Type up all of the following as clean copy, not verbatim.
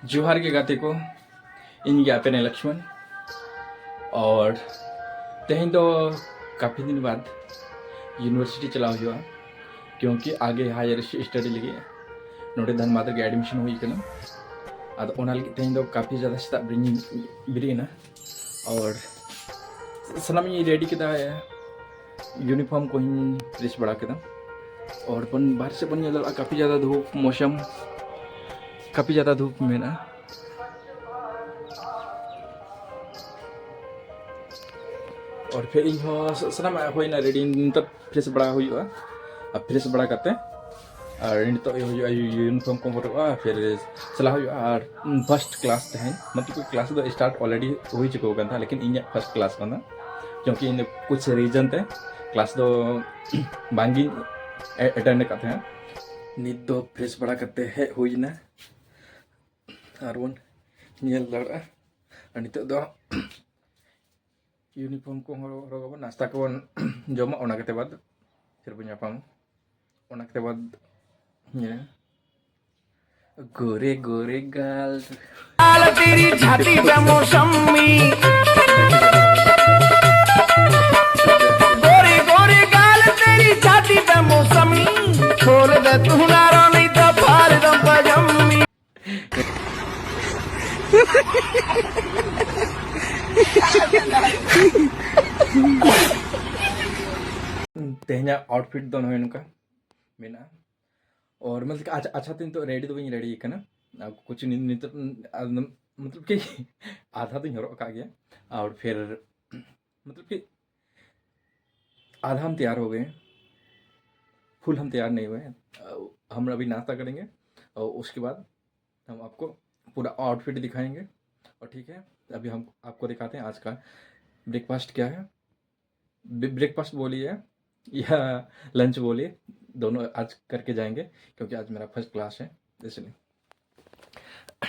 जोहार के गाते को इन ज्ञापन लक्ष्मण और तेहन तो काफ़ी दिन बाद यूनिवर्सिटी चलाव हुआ क्योंकि आगे हायर स्टडी लगे नोड़े धनबाद के एडमिशन हुई कना अद ओना लगी तेहन तो काफ़ी ज़्यादा सेता बिरीना और सलाम रेडी केदा यूनिफॉर्म को प्रेस बड़ा केदा और बन बाहर से बन काफ़ी ज़्यादा धूप मौसम काफ़ी ज़्यादा धूप में ना और फिर इन सनाम होना रेडी नित फ्रेश बड़ा हुआ अब फ्रेश बड़ा करते और नित यूनिफॉर्म को हरवा फिर चला और फर्स्ट क्लास तहन मतलब क्लास दो स्टार्ट ऑलरेडी हो चुका था लेकिन इन फर्स्ट क्लास करना क्योंकि इन कुछ रीजन ते क्लास दो बांगी अटेंड करते हैं नित दो फ्रेश बड़ा करते है हुईना और बन नियल दड़ा नित दो यूनिफॉर्म को हरवा नाश्ता को जमा ओना के बाद फिर बन नापाम ओना के बाद गोरे गोरे गाल तेरी छाती पे मौसमी गोरे गोरे गाल तेरी छाती पे मौसमी छोड़ दे तू नारो नहीं तो फाड़ दम पजमी तेहना आउटफिट दोनों इनका मेना और मतलब अच्छा अच्छा दिन तो रेडी तो भी रेडी करना कुछ मतलब कि आधा तो हरक गया और फिर मतलब कि आधा हम तैयार हो गए फुल हम तैयार नहीं हुए हम अभी नाश्ता करेंगे और उसके बाद हम आपको पूरा आउटफिट दिखाएंगे और ठीक है अभी हम आपको दिखाते हैं आज का ब्रेकफास्ट क्या है ब्रेकफास्ट बोलिए या लंच बोलिए दोनों आज करके जाएंगे क्योंकि आज मेरा फर्स्ट क्लास है इसलिए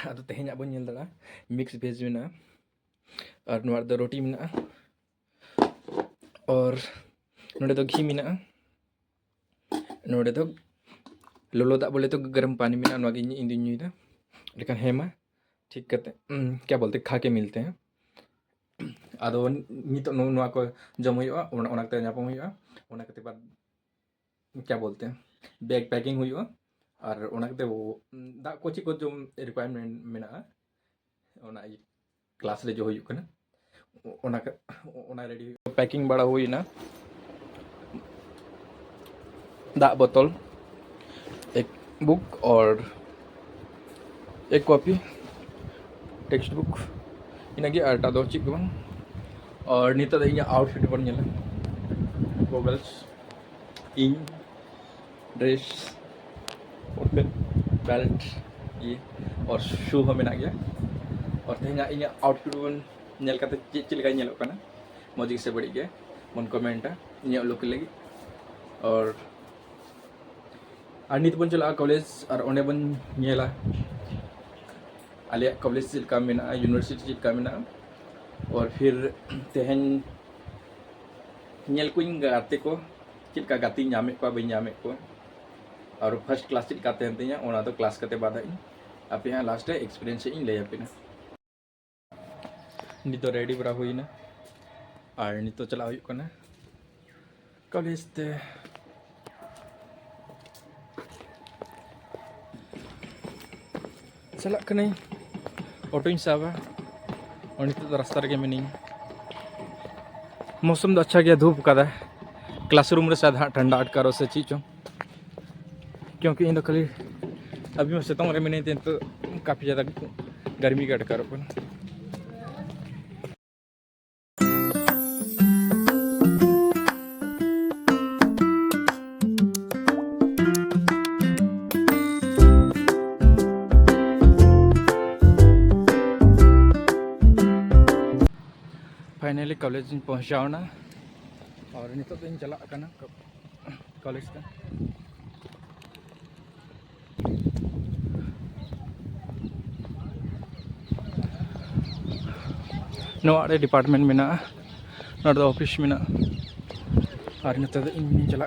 तो तेहना बन दड़ा मिक्स वेज में और नोर दो रोटी में और नोड़े तो घी में नोड़े तो लोलो दा बोले तो गर्म पानी में इन लेकिन हेमा ठीक करते क्या बोलते खा के मिलते हैं आदो नित को जम हुआ के बाद क्या बोलते हैं बैग पैकिंग हुआ और वो दा कोची को जो रिक्वायरमेंट में क्लास रे जो हुआ रेडी पैकिंग बड़ा हुई ना दा बोतल एक बुक और एक कॉपी टेक्स्ट बुक इनके आटा दो चिक बन और नित आउटफिट बन गॉगल्स इन ड्रेस और फिर बेल्ट ये और शू हो मेना गया और तेहना इन आउटफिट बन चेका मौजी से बड़ी गया मन कमेंटा इन लुक लगी और नित बन चला कॉलेज और ओने बन आलिया कॉलेज चलका में यूनिवर्सिटी चलका में और फिर तेहन गाते को चलका गाती नामे को बी नामे को और फर्स्ट क्लास चलका तहन तिया तो क्लास करते बाद आप यहाँ लास्ट एक्सपीरियंस इन लैया पे नित रेडी बड़ा हुई ना और नित चला हुआ कॉलेज ते चला ऑटो साबा और नित रास्ता रे मिनी मौसम तो अच्छा गया धूप का क्लासरूम रे शायद हाँ ठंडा अटकारो से चीज़ क्योंकि इन खाली अभी मैं सितंबर में नहीं तो काफ़ी ज़्यादा गर्मी का अटकारो फाइनली कॉलेज पहुँचाओ ना और नित तो चला कॉलेज का नोड़े डिपार्टमेंट में नोड़े ऑफिस में और नित इन चला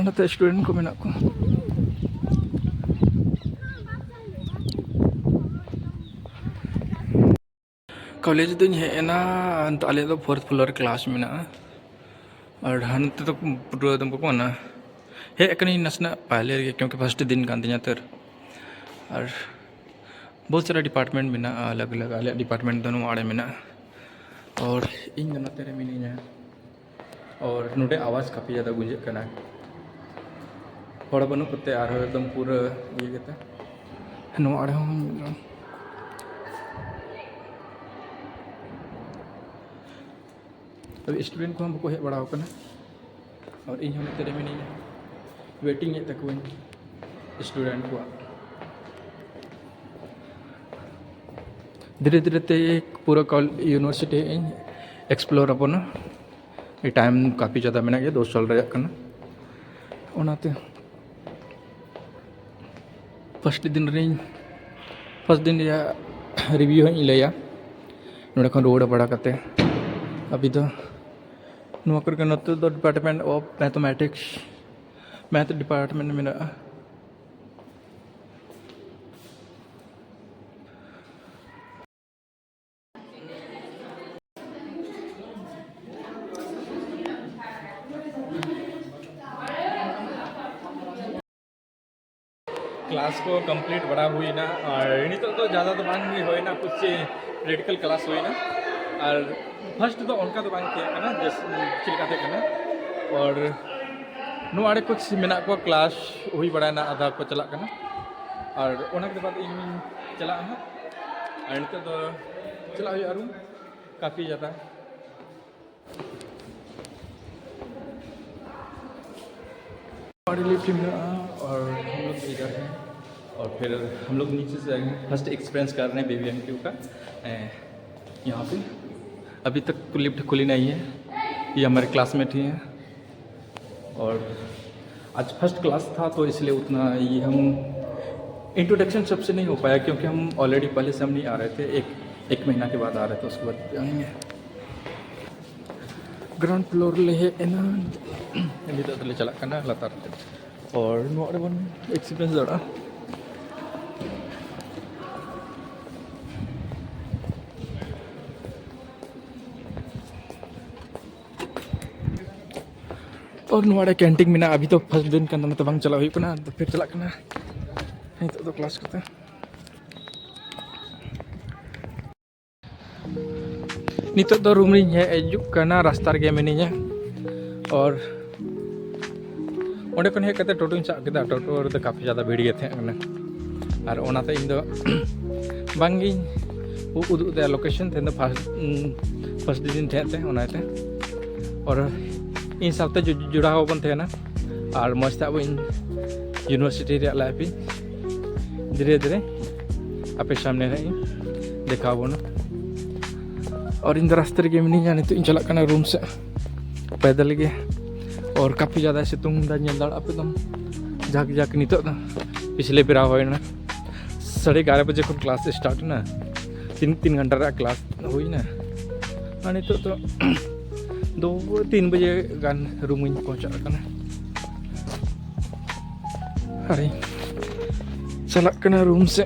नते स्टूडेंट को मेना को कॉलेज तो हेना आले तो 4th फ्लोर क्लास में और हानते तो पूरा एकदम को ना हे कहीं नसना पहले क्योंकि फर्स्ट दिन कान दिया तर और बहुत सारा डिपार्टमेंट में अलग अलग आले डिपार्टमेंट दोनों आड़े में और इन दोनों तेरे मिनी और नोटे आवाज़ काफ़ी ज़्यादा गुंजे करना हड़ बनू करते एकदम पूरा ये कहते नो आड़े अभी स्टूडेंट को हम को हेज बड़ा और इन हम तेरे मिनी वेटिंग तक स्टूडेंट को धीरे धीरे ते पूरा यूनिवर्सिटी एक्सप्लोर अपन ये टाइम काफ़ी ज़्यादा मेना गया 2 साल रहा करना ओनाते फर्स्ट दिन या रिव्यू हई लैया नोड़े खन रोड बड़ा करते अभी तो नुआ करके नते तो डिपार्टमेंट ऑफ मैथ डिपार्टमेंट में क्लास को कंप्लीट बड़ा हुई ना और नितो तो ज़्यादा तो बांग हुई ना कुछ प्रैक्टिकल क्लास हुई ना और फर्स्ट तो उनका तो बांग किया ना जैसे चिलकाते करना और नो आड़े कुछ मेना को क्लास हुई बड़ा ना आधा को चला करना और उन्हें के बाद इन चला है और नितो तो चला हुई रूम काफ़ी ज़्यादा लिफ्ट में और हम लोग इधर हैं और फिर हम लोग नीचे से आएंगे फर्स्ट एक्सपीरियंस कर रहे हैं BBMQ का यहाँ पे अभी तक तो लिफ्ट खुली नहीं है ये हमारे क्लासमेट ही हैं और आज फर्स्ट क्लास था तो इसलिए उतना ये हम इंट्रोडक्शन सबसे नहीं हो पाया क्योंकि हम ऑलरेडी पहले से हम नहीं आ रहे थे एक महीना के बाद आ रहे थे उसके बाद आएंगे ग्राउंड फ्लोर ले तो चला करना लतार और नोड़े बन एक्सपीरियंस जरा और नोड़े कैंटीन में अभी तो फर्स्ट दिन का तो बांग चला हुई ना तो फिर चला करना नहीं तो क्लास करते नितो तो रूम रिंग है एजुक करना रास्ता रे मिनिया और ओंडे हेज करते टोटों चाक केदा टोटो रे काफ़ी ज़्यादा भीड़ गे थे और ओनाते इन दो बांगी उदुग दे लोकेशन थे फर्स्ट दिन थे ओनाते और इन साथे जुड़ा बन थे ना और मजते अब इन यूनिवर्सिटी रे लाइफ धीरे धीरे आपे सामने रे देखा बोना और इन रास्ते रे मिनिया नितो इन चला रूम से पैदल गे और काफ़ी ज़्यादा सितुंग पे दम जाक नितो पिछले पेरा होना 11:30 बजे को क्लास स्टार्ट ना 3 घंटा रा क्लास हुई ना और नितो तो 2-3 बजे गान रूम इन पहुंचा अरे चला रूम से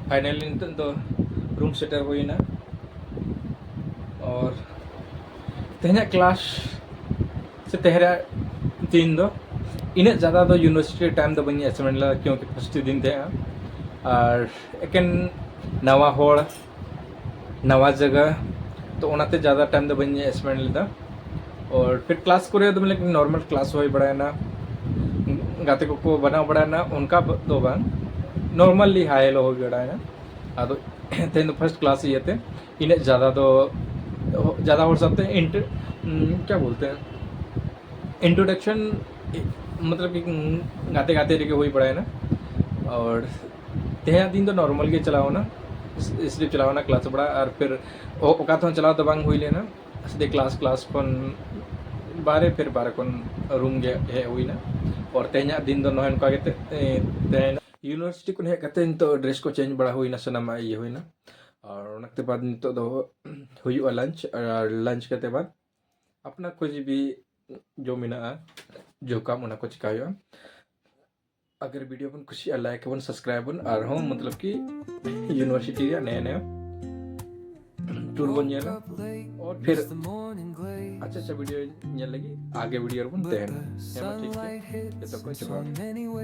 फाइनली नितो तो रूम सेटर हुई ना और तेहना क्लास से तेहरा दिन दो इन ज़्यादा दो यूनिवर्सिटी टाइम दो बनी एसमेंट ला क्योंकि फर्स्ट दिन थे और एकेन नवा होड़ नवा जगह तो उनाते ज़्यादा टाइम दो बनी एसमेंट लेदा और फिर क्लास को तो मतलब नॉर्मल क्लास हो बड़ा ना गाते को बना बड़ा ना उनका दो बार नॉर्मली हाई लो हो बड़ा ना अब तेन फर्स्ट क्लास ये थे इन्हें ज़्यादा हो सकते हैं क्या बोलते हैं इंट्रोडक्शन मतलब कि गाते गाते लेके हुई पड़ा है ना और तेहरा दिन तो नॉर्मल के चलाओ ना स्लिप चलाओ ना क्लास बड़ा और फिर ओका तो चलाओ तो बांग हुई लेना सीधे क्लास कौन बारे फिर बारे कौन रूम गे हे हुई ना और तेहरा दिन तो नॉन का तेहरा यूनिवर्सिटी को हेज करते तो ड्रेस को चेंज बड़ा हुई ना सनामा ये हुई ना और उनके बाद नितो दो हुई लंच और लंच के बाद अपना कुछ भी जो मिना जो काम उना को चिका अगर वीडियो बन कुछ लाइक बन सब्सक्राइब बन और हम मतलब कि यूनिवर्सिटी या नया नया टूर बन जाएगा और फिर अच्छा वीडियो लगी आगे वीडियो बन तहन ठीक है ये तो कोई